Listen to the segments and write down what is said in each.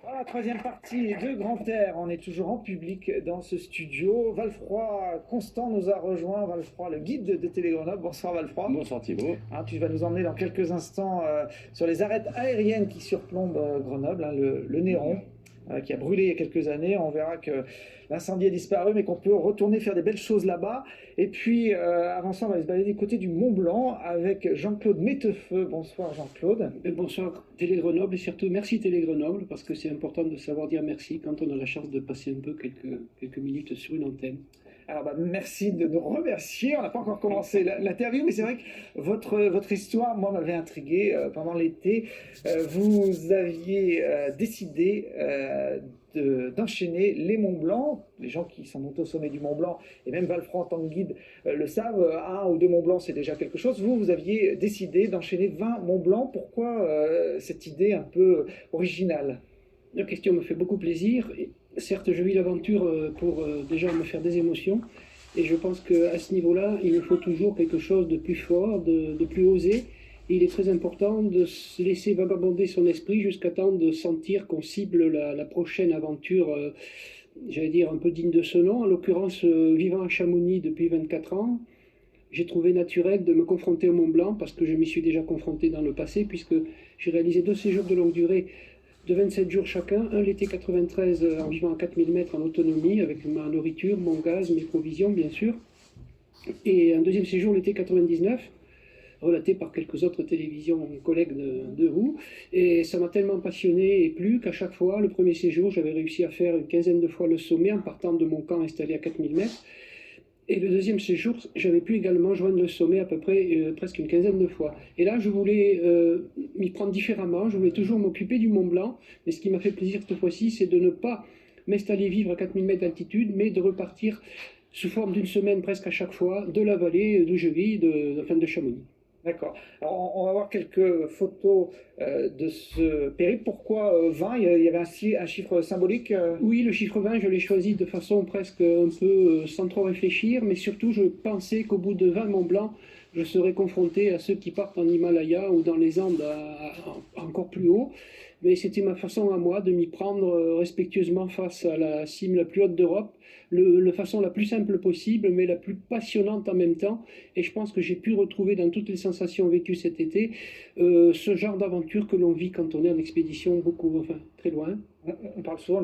Voilà, troisième partie de Grand Air. On est toujours en public dans ce studio. Valfroy Constant nous a rejoint. Valfroy, le guide de Télé Grenoble. Bonsoir Valfroy. Bonsoir Thibaut. Tu vas nous emmener dans quelques instants sur les arêtes aériennes qui surplombent Grenoble, le Néron. Qui a brûlé il y a quelques années. On verra que l'incendie a disparu, mais qu'on peut retourner faire des belles choses là-bas. Et puis, avant ça, on va aller se balader du côté du Mont Blanc avec Jean-Claude Mettefeux. Bonsoir Jean-Claude. Bonsoir Télé Grenoble et surtout merci Télé Grenoble parce que c'est important de savoir dire merci quand on a la chance de passer un peu quelques minutes sur une antenne. Alors merci de nous remercier. On n'a pas encore commencé l'interview, mais c'est vrai que votre histoire, moi, m'avait intrigué pendant l'été. Vous aviez décidé d'enchaîner les Monts Blancs. Les gens qui sont montés au sommet du Mont Blanc, et même Valfroy en tant que guide le savent, 1 ou 2 Monts Blancs, c'est déjà quelque chose. Vous aviez décidé d'enchaîner 20 Monts Blancs. Pourquoi cette idée un peu originale? La question me fait beaucoup plaisir. Certes, je vis l'aventure pour déjà me faire des émotions. Et je pense qu'à ce niveau-là, il me faut toujours quelque chose de plus fort, de plus osé. Et il est très important de se laisser vagabonder son esprit jusqu'à temps de sentir qu'on cible la prochaine aventure, j'allais dire un peu digne de ce nom. En l'occurrence, vivant à Chamonix depuis 24 ans, j'ai trouvé naturel de me confronter au Mont Blanc parce que je m'y suis déjà confronté dans le passé, puisque j'ai réalisé 2 séjours de longue durée de 27 jours chacun, un l'été 93 en vivant à 4000 mètres en autonomie, avec ma nourriture, mon gaz, mes provisions bien sûr, et un deuxième séjour l'été 99, relaté par quelques autres télévisions collègues de vous, et ça m'a tellement passionné et plu qu'à chaque fois, le premier séjour, j'avais réussi à faire une quinzaine de fois le sommet en partant de mon camp installé à 4000 mètres. Et le deuxième séjour, j'avais pu également joindre le sommet à peu près presque une quinzaine de fois. Et là, je voulais m'y prendre différemment. Je voulais toujours m'occuper du Mont Blanc. Mais ce qui m'a fait plaisir cette fois-ci, c'est de ne pas m'installer vivre à 4000 mètres d'altitude, mais de repartir sous forme d'une semaine presque à chaque fois de la vallée d'où je vis, de Chamonix. D'accord. Alors, on va voir quelques photos de ce périple. Pourquoi 20? Il y avait un chiffre symbolique Oui, le chiffre 20, je l'ai choisi de façon presque un peu sans trop réfléchir, mais surtout, je pensais qu'au bout de 20 Mont Blanc, je serais confronté à ceux qui partent en Himalaya ou dans les Andes encore plus haut. Mais c'était ma façon à moi de m'y prendre respectueusement face à la cime la plus haute d'Europe, de façon la plus simple possible, mais la plus passionnante en même temps. Et je pense que j'ai pu retrouver dans toutes les sensations vécues cet été ce genre d'aventure que l'on vit quand on est en expédition très loin. On parle souvent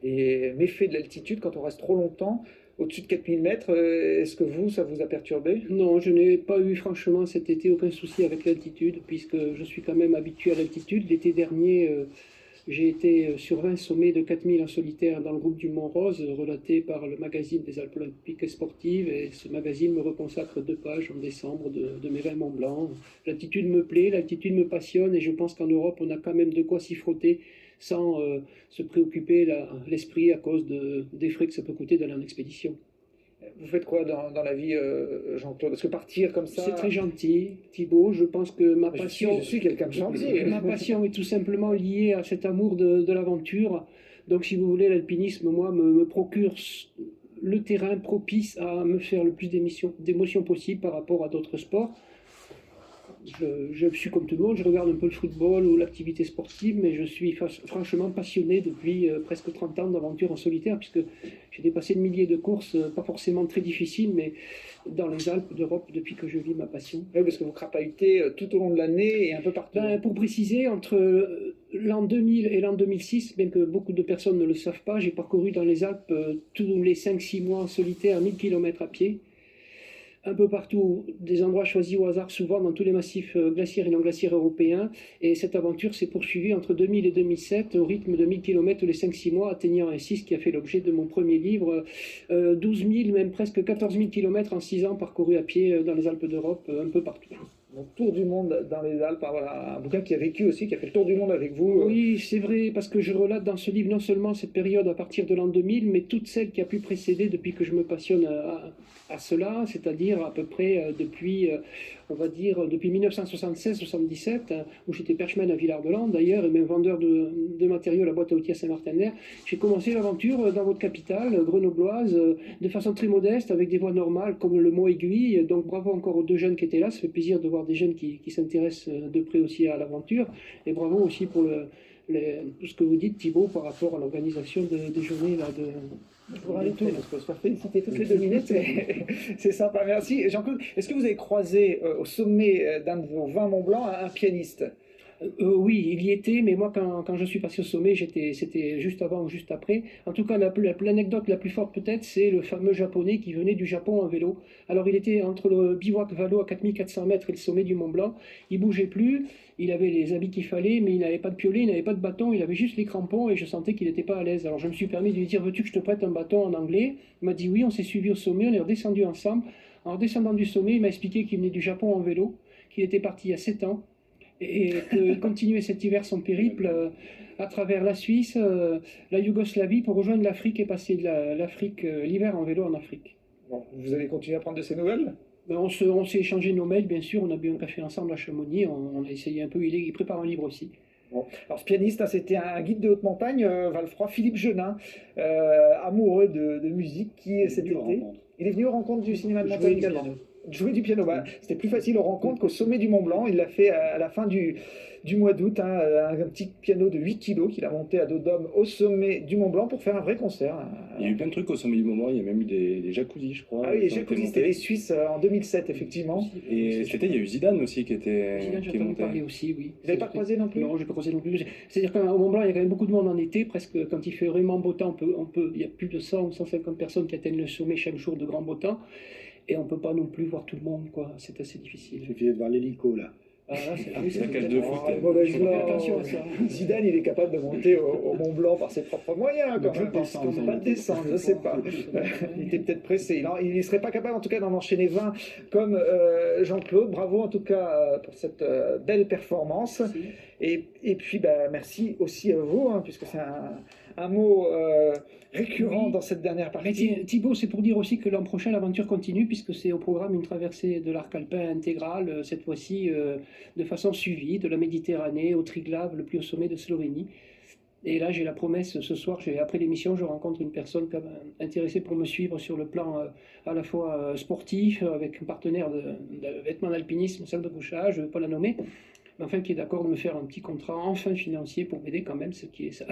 des méfaits de l'altitude quand on reste trop longtemps au-dessus de 4000 mètres. Est-ce que ça vous a perturbé? Non, je n'ai pas eu franchement cet été aucun souci avec l'altitude, puisque je suis quand même habitué à l'altitude. L'été dernier, j'ai été sur 20 sommets de 4000 en solitaire dans le groupe du Mont Rose, relaté par le magazine des Alpes olympiques et sportives. Et ce magazine me reconsacre 2 pages en décembre de mes 20 Mont Blanc. L'altitude me plaît, l'altitude me passionne, et je pense qu'en Europe, on a quand même de quoi s'y frotter sans se préoccuper l'esprit à cause des frais que ça peut coûter d'aller en expédition. Vous faites quoi dans la vie, Jean-Claude? Parce que partir comme ça... C'est très gentil, Thibaut. Je pense que ma passion... Je suis quelqu'un de gentil. Ma passion est tout simplement liée à cet amour de l'aventure. Donc, si vous voulez, l'alpinisme, moi, me procure le terrain propice à me faire le plus d'émotions possible par rapport à d'autres sports. Je suis comme tout le monde, je regarde un peu le football ou l'activité sportive, mais je suis franchement passionné depuis presque 30 ans d'aventure en solitaire, puisque j'ai dépassé de milliers de courses, pas forcément très difficiles, mais dans les Alpes d'Europe depuis que je vis ma passion. Oui, parce que vous crapahutez tout au long de l'année et un peu partout. Pour préciser, entre l'an 2000 et l'an 2006, bien que beaucoup de personnes ne le savent pas, j'ai parcouru dans les Alpes tous les 5-6 mois en solitaire, 1000 km à pied. Un peu partout, des endroits choisis au hasard, souvent dans tous les massifs glaciaires et non glaciaires européens. Et cette aventure s'est poursuivie entre 2000 et 2007 au rythme de 1000 km tous les 5-6 mois, atteignant ainsi ce qui a fait l'objet de mon premier livre, 12 000, même presque 14 000 km en 6 ans parcourus à pied dans les Alpes d'Europe, un peu partout. Donc, tour du monde dans les Alpes, voilà, un bouquin qui a vécu aussi, qui a fait le tour du monde avec vous. Oui, c'est vrai, parce que je relate dans ce livre non seulement cette période à partir de l'an 2000, mais toute celle qui a pu précéder depuis que je me passionne à cela, c'est-à-dire à peu près depuis on va dire, depuis 1976-77, où j'étais perchman à Villard-de-Lans d'ailleurs, et même vendeur de matériaux à la boîte à outils à Saint-Martin-d'Air. J'ai commencé l'aventure dans votre capitale, grenobloise, de façon très modeste, avec des voix normales, comme le mot aiguille. Donc bravo encore aux 2 jeunes qui étaient là, ça fait plaisir de voir des jeunes qui s'intéressent de près aussi à l'aventure, et bravo aussi pour tout ce que vous dites, Thibaut, par rapport à l'organisation des journées là, Je vous rajoute, parce qu'on se fait féliciter toutes les 2 minutes, c'est sympa, merci. Jean-Claude, est-ce que vous avez croisé au sommet d'un de vos 20 Mont Blanc un pianiste? Oui, il y était, mais moi, quand je suis passé au sommet, c'était juste avant ou juste après. En tout cas, l'anecdote la plus forte peut-être, c'est le fameux japonais qui venait du Japon en vélo. Alors, il était entre le bivouac Valo à 4400 mètres et le sommet du Mont Blanc. Il bougeait plus, il avait les habits qu'il fallait, mais il n'avait pas de piolet, il n'avait pas de bâton, il avait juste les crampons et je sentais qu'il n'était pas à l'aise. Alors, je me suis permis de lui dire, veux-tu que je te prête un bâton en anglais? Il m'a dit oui, on s'est suivi au sommet, on est redescendu ensemble. En redescendant du sommet, il m'a expliqué qu'il venait du Japon en vélo, qu'il était parti il y a 7 ans et qu'il continuait cet hiver son périple à travers la Suisse, la Yougoslavie, pour rejoindre l'Afrique et passer de l'Afrique, l'hiver en vélo en Afrique. Bon, vous allez continuer à prendre de ces nouvelles? Ben, on s'est échangé nos mails, bien sûr, on a bu un café ensemble à Chamonix, on a essayé un peu, il prépare un livre aussi. Bon. Alors ce pianiste, hein, c'était un guide de haute montagne, Valfroy, Philippe Genin, amoureux de musique, qui cet été, il est venu aux rencontres du cinéma de montagne également. Jouer du piano, bah, c'était plus facile aux rencontres qu'au sommet du Mont Blanc. Il l'a fait à la fin du mois d'août, hein, un petit piano de 8 kilos qu'il a monté à dos d'homme au sommet du Mont Blanc pour faire un vrai concert. Il y a eu plein de trucs au sommet du Mont Blanc, il y a même eu des jacuzzis, je crois. Ah oui, les jacuzzis, c'était les Suisses en 2007, effectivement. Et cet été, il y a eu Zidane aussi qui était Zidane, qui est j'ai entendu monté. parler aussi, oui. Vous n'avez pas croisé non plus? Non, je n'ai pas croisé non plus. C'est-à-dire qu'au Mont Blanc, il y a quand même beaucoup de monde en été, presque quand il fait vraiment beau temps, il y a plus de 100 ou 150 personnes qui atteignent le sommet chaque jour de grand beau temps. Et on ne peut pas non plus voir tout le monde, quoi. C'est assez difficile. Il suffit de voir l'hélico, là. Ah, là, C'est la cage de foot. Attention à ça. Zidane, il est capable de monter au Mont Blanc par ses propres moyens, quand Je même. pense Pas de descendre, je ne sais pas. Il était peut-être pressé. Il ne serait pas capable, en tout cas, d'en enchaîner 20 comme Jean-Claude. Bravo, en tout cas, pour cette belle performance. Et puis, bah, merci aussi à vous, hein, puisque c'est un mot récurrent Oui. dans cette dernière Mais partie. Thibaut, c'est pour dire aussi que l'an prochain, l'aventure continue, puisque c'est au programme une traversée de l'arc alpin intégrale, cette fois-ci de façon suivie, de la Méditerranée au Triglav, le plus haut sommet de Slovénie. Et là, j'ai la promesse, ce soir, après l'émission, je rencontre une personne intéressée pour me suivre sur le plan à la fois sportif, avec un partenaire de vêtements d'alpinisme, sac de couchage, je ne vais pas la nommer, mais enfin qui est d'accord de me faire un petit contrat enfin financier pour m'aider quand même, ce qui est